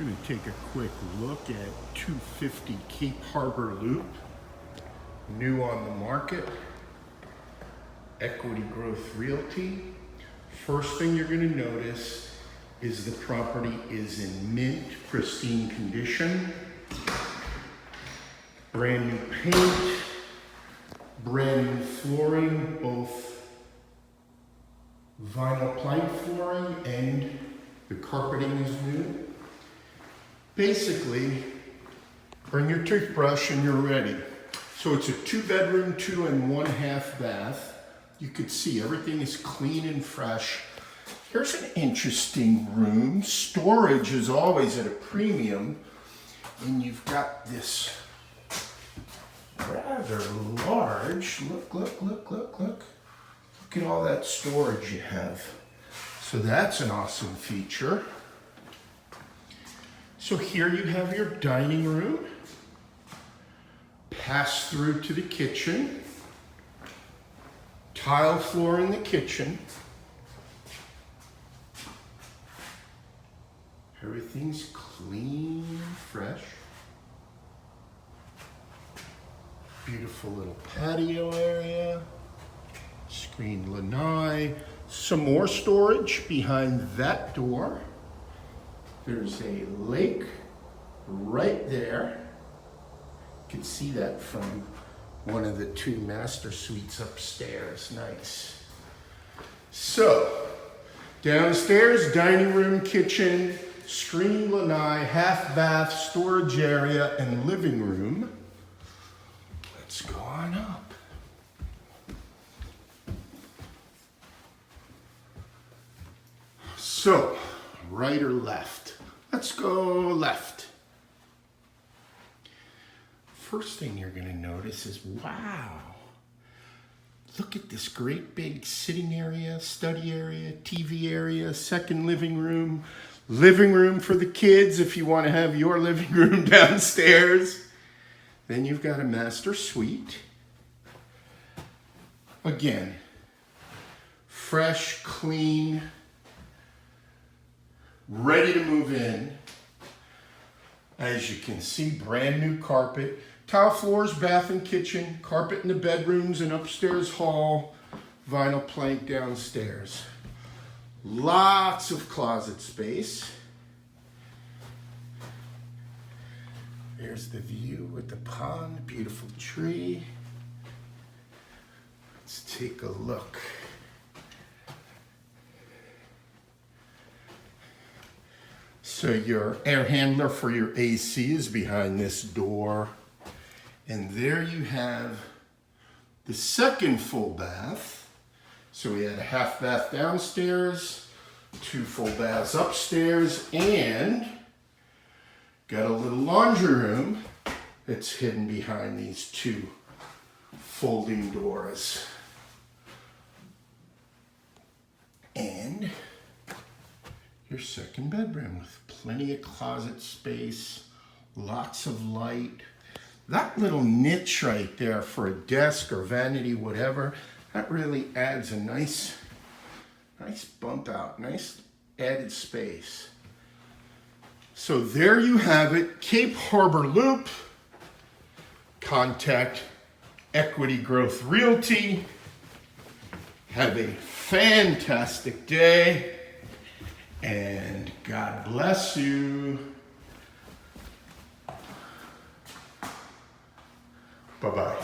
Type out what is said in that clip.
We're going to take a quick look at 250 Cape Harbor Loop, new on the market, Equity Growth Realty. First thing you're going to notice is the property is in mint, pristine condition. Brand new paint, brand new flooring, both vinyl plank flooring and the carpeting is new. Basically, bring your toothbrush and you're ready. So it's a 2-bedroom, 2 and 1/2 bath. You could see everything is clean and fresh. Here's an interesting room. Storage is always at a premium. And you've got this rather large, look at all that storage you have. So that's an awesome feature. So here you have your dining room, pass through to the kitchen, tile floor in the kitchen. Everything's clean and fresh. Beautiful little patio area, screened lanai, some more storage behind that door. There's a lake right there. You can see that from one of the 2 master suites upstairs. Nice. So, downstairs, dining room, kitchen, screened lanai, half bath, storage area, and living room. Let's go on up. So, right or left? Let's go left. First thing you're going to notice is, wow, look at this great big sitting area, study area, TV area, second living room for the kids if you want to have your living room downstairs. Then you've got a master suite. Again, fresh, clean, ready to move in. As you can see, brand new carpet, tile floors, bath and kitchen, carpet in the bedrooms and upstairs hall, vinyl plank downstairs. Lots of closet space. There's the view with the pond, beautiful tree. Let's take a look. So your air handler for your AC is behind this door. And there you have the second full bath. So we had a half bath downstairs, 2 full baths upstairs, and got a little laundry room that's hidden behind these 2 folding doors. And your second bedroom with plenty of closet space, lots of light. That little niche right there for a desk or vanity, whatever, that really adds a nice bump out, nice added space. So there you have it, Cape Harbor Loop. Contact Equity Growth Realty. Have a fantastic day. And God bless you. Bye-bye.